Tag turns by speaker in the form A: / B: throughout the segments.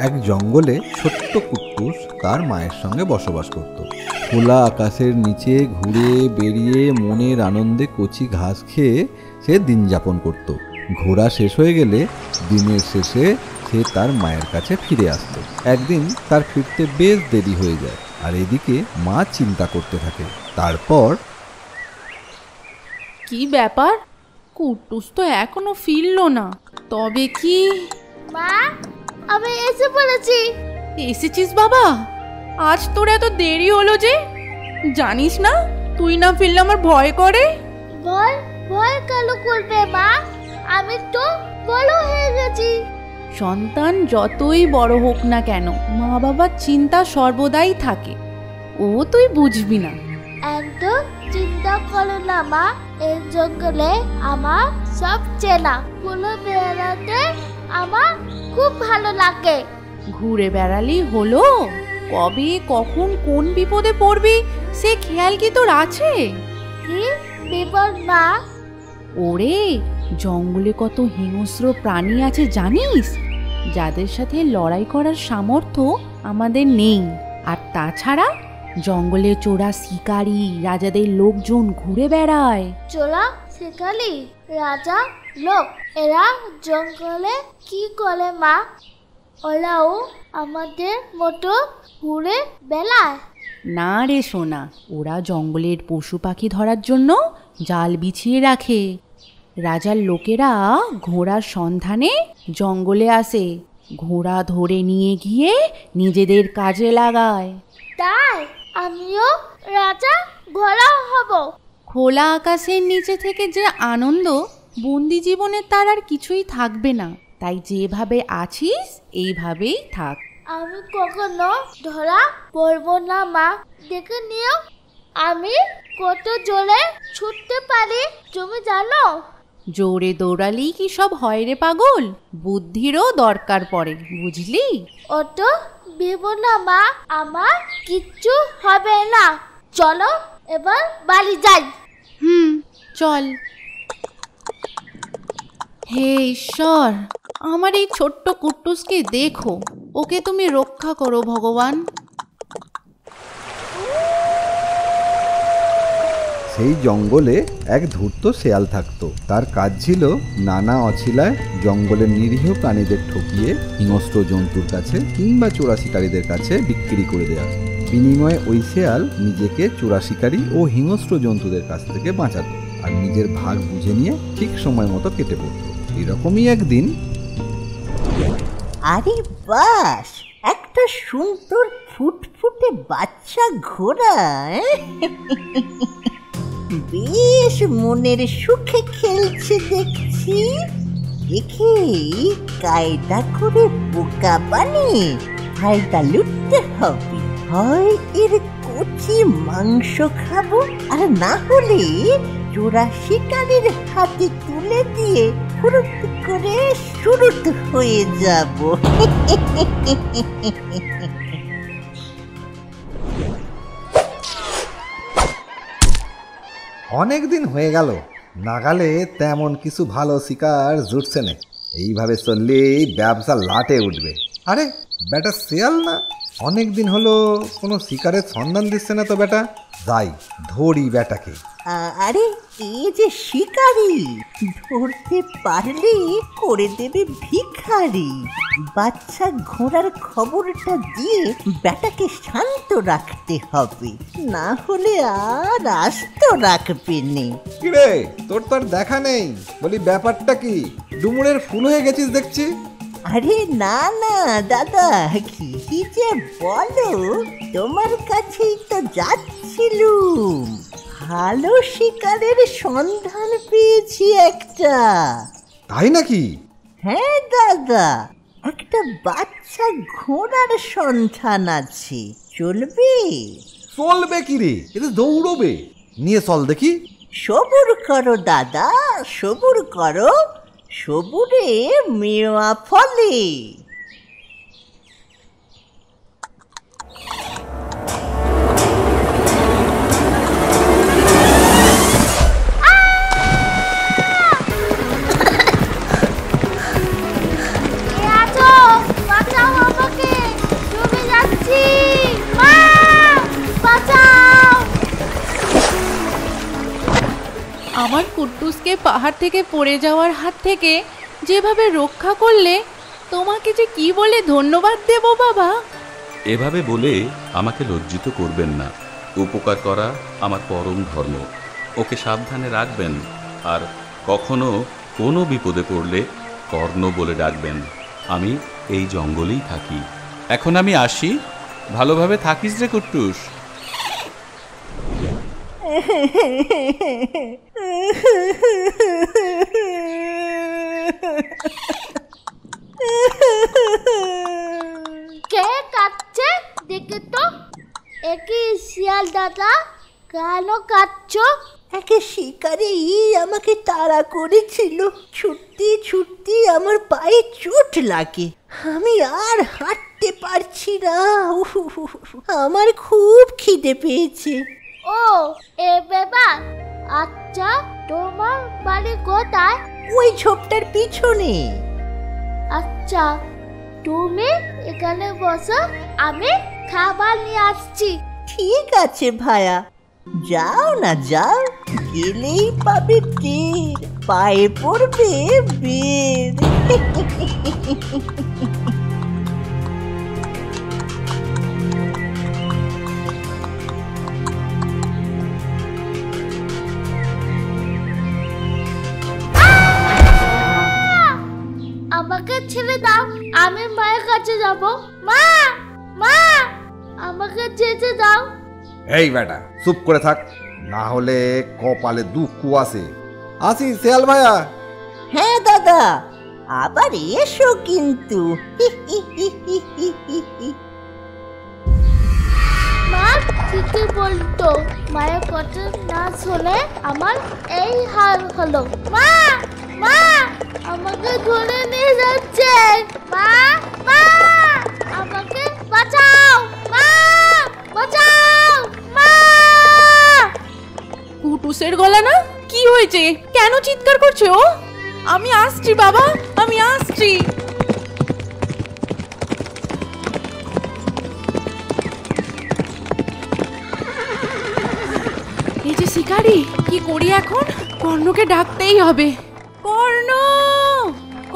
A: এক জঙ্গলে ছোট্ট কুট্টুস তার মায়ের সঙ্গে বসবাস করত। খোলা আকাশের নিচে ঘুরে বেরিয়ে মনের আনন্দে কচি ঘাস খেয়ে সে দিন যাপন করত। ঘোরা শেষ হয়ে গেলে দিনের শেষে সে তার মায়ের কাছে ফিরে আসত। একদিন তার ফিরতে বেশ দেরি হয়ে যায়, আর এদিকে মা চিন্তা করতে থাকে। তারপর
B: কি ব্যাপার, কুট্টুস তো এখনো ফিরলো না। তবে কি?
C: মা, আমি এসে পড়েছি।
B: এসেছিস বাবা? আজ তোর এত দেরি হলো যে? জানিস না তুই না ফিরলে আমার ভয় করে।
C: ভয় ভয় কেন করবে মা? আমি তো বড় হয়ে গেছি।
B: সন্তান যতই বড় হোক না কেন, মা বাবার চিন্তা সর্বদাই থাকে। ও তুই বুঝবি না।
C: একদম চিন্তা করো না মা, এই জঙ্গলে আমার সব চেনা। ঘুরে বেড়াতে আমার খুব ভালো লাগে।
B: ঘুরে বেড়ালি হলো? কবে কখন কোন বিপদে পড়বি সে খেয়াল কি তোর আছে?
C: কি বিপদ মা?
B: ওরে, জঙ্গলে কত হিংস্র প্রাণী আছে জানিস, যাদের সাথে লড়াই করার সামর্থ্য আমাদের নেই। আর তাছাড়া জঙ্গলে চোরা শিকারী, রাজাদের লোকজন ঘুরে বেড়ায়।
C: চোরা শিকারী, রাজা লোক, এরা জঙ্গলে কি করে মা? ওরাও আমাদের মতো ঘুরে বেড়ায়?
B: না রে সোনা, ওরা জঙ্গলের পশু পাখি ধরার জন্য জাল বিছিয়ে রাখে। রাজার লোকেরা ঘোড়ার সন্ধানে জঙ্গলে আসে, ঘোড়া ধরে নিয়ে গিয়ে নিজেদের কাজে লাগায়।
C: তাই আমিও রাজা ঘোড়া হব।
B: খোলা আকাশের নিচে থেকে যে আনন্দ, বন্দি জীবনে তার আর কিছুই থাকবে না। তাই যেভাবে আছিস এইভাবেই থাক।
C: আমি কখনো ধরা পড়ব না মা, দেখে নিও আমি কত জোরে ছুটতে পারি তুমি জানো?
B: জোরে দৌড়ালেই কি সব হয় রে পাগল? বুদ্ধিরও দরকার পড়ে, বুঝলি?
C: অত ভেবো না মা, আমার কিচ্ছু হবে না। চলো এবার বাড়ি যাই।
B: চল। হে ঈশ্বর, আমার এই ছোট্ট কুট্টুসকে দেখো, ওকে তুমি রক্ষা করো ভগবান।
A: সেই জঙ্গলে এক ধূর্ত শেয়াল থাকতো। তার কাজ ছিল নানা অছিলায় জঙ্গলের নিরীহ প্রাণীদের ঠকিয়ে হিংস্র জন্তুর কাছে কিংবা চোরা শিকারীদের কাছে বিক্রি করে দেওয়া। বিনিময়ে ওই শেয়াল নিজেকে চোরা শিকারী ও হিংস্র জন্তুদের কাছ থেকে বাঁচাত, আর নিজের ভাগ বুঝে নিয়ে ঠিক সময় মতো কেটে পড়ত। এরকমই একদিন,
D: আরে বাস, একটা সুন্দর ফুটফুটে বাচ্চা ঘোড়া বেশ মনের সুখে খেলছে দেখছি। দেখে কায়দা করে বোকা বানিয়ে ফায়দা লুটতে হবে। হয় এর কচি মাংস খাবো, আর না হলে চোরা শিকারীর হাতে তুলে দিয়ে ফুরুত করে শুরুত হয়ে যাব।
A: অনেক দিন হয়ে গেল নাগালে তেমন কিছু ভালো শিকার জুটছে না। এইভাবে চললেই ব্যবসা লাটে উঠবে। আরে বেটা শেয়াল না, অনেক দিন হলো কোনো শিকারের সন্ধান দিচ্ছে না তো। বেটা যাই ধরি বেটাকে।
D: আরে এই যে শিকারি, ধরতে পারলে করে দেবে ভিখারি। বাচ্চা ঘোড়ার খবরটা দিয়ে বেটাকে শান্ত রাখতে হবে, না হলে আর আস্ত রাখবে নে।
A: কিরে, তোর তো আর দেখা নেই, বলি ব্যাপারটা কি? ডুমুরের ফুল হয়ে গেছিস দেখছি।
D: আরে না না দাদা, কি যে বলো, তোমার কাছেই তো যাচ্ছিলুম। ভালো শিকারের সন্ধান পেয়েছি একটা।
A: তাই নাকি?
D: হ্যাঁ দাদা, একটা বাচ্চা ঘোড়ার সন্ধান আছে, চলবে?
A: চলবে কিরে, এটা দৌড়বে, নিয়ে চল দেখি।
D: সবুর করো দাদা, সবুর করো, সবুরে মেওয়া ফলে।
C: বাঁচাও আমাকে।
B: আমার কুট্টুসকে পাহাড় থেকে পড়ে যাওয়ার হাত থেকে যেভাবে রক্ষা করলে, তোমাকে যে কি বলে ধন্যবাদ দেব বাবা।
E: এভাবে বলে আমাকে লজ্জিত করবেন না। উপকার করা আমার পরম ধর্ম। ওকে সাবধানে রাখবেন, আর কখনো কোনো বিপদে পড়লে কর্ণ বলে ডাকবেন। আমি এই জঙ্গলেই থাকি। এখন আমি আসি। ভালোভাবে থাকিস রে কুট্টুস।
C: কে কাঁদছে দেখে তো। একই শিয়াল দাদা, কেন কাঁদছো?
D: একে শিকারে আমাকে তাড়া করেছিল। ছুটতে ছুটতে আমার পায়ে চোট লাগে, আমি আর হাঁটতে পারছি না। আমার খুব খিদে পেয়েছে।
C: ও এ ব্যাপার। আচ্ছা, তোমার বাড়ি কোথায়?
D: ওই ঝোপটার পিছনে।
C: আচ্ছা, তুমি এখানে বসো, আমি খাবার নিয়ে আসছি।
D: ঠিক আছে ভায়া, যাও না যাও, গেলেই পাবে টের, পায়ে পড়বে বের।
C: আমাকে ছেড়ে দাও, আমি মায়ের কাছে যাব। মা, মা, আমাকে যেতে দাও।
F: এই বেটা চুপ করে থাক, না হলে কপালে দুঃখ আছে।
A: আসি শেয়াল ভাইয়া।
D: হ্যাঁ দাদা, আবার এসো কিন্তু।
C: মা ঠিকই বলতো, মায়ের কথা না শুনে আমার এই হাল হলো। মা, মা, আমাকে ধরে নিয়ে যাচ্ছে। মা, মা, আমাকে বাঁচাও। মা, বাঁচাও। মা।
B: কুটুসের গলা না? কি হয়েছে? কেন চিৎকার করছে ও? আমি আসছি বাবা, আমি আসছি। এই যে শিকারি, কি করি এখন? কর্ণকে ডাকতেই হবে। কর্ণ,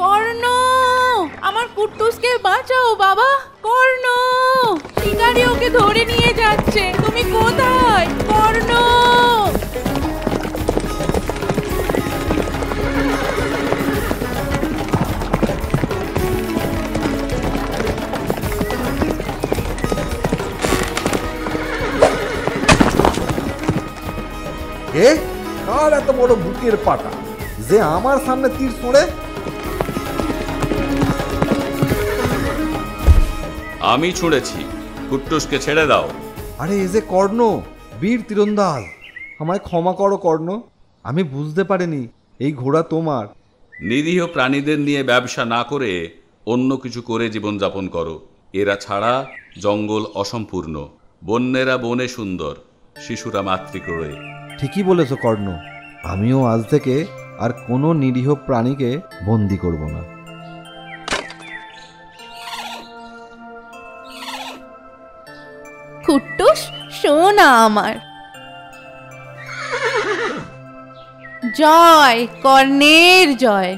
B: কর্ণ, আমার কুট্টুসকে বাঁচাও বাবা। কর্ণ, শিকারি ওকে ধরে নিয়ে যাচ্ছে। তুমি কোথায় কর্ণ?
F: এ কার এত বড় বুকের পাটা যে আমার সামনে তীর ছোঁড়ে?
E: আমি ছুঁড়েছি। কুট্টুসকে ছেড়ে দাও।
A: আরে এ যে কর্ণ, বীর তীরন্দাজ। আমায় ক্ষমা করো কর্ণ, আমি বুঝতে পারিনি এই ঘোড়া তোমার।
E: নিরীহ প্রাণীদের নিয়ে ব্যবসা না করে অন্য কিছু করে জীবনযাপন করো। এরা ছাড়া জঙ্গল অসম্পূর্ণ। বন্যেরা বনে সুন্দর, শিশুরা মাতৃক্রয়ে।
A: ঠিকই বলেছ কর্ণ, আমিও আজ থেকে আর কোনো নিরীহ প্রাণীকে বন্দি করব না।
B: কুট্টুস শোনা আমার। জয় কর্ণের জয়।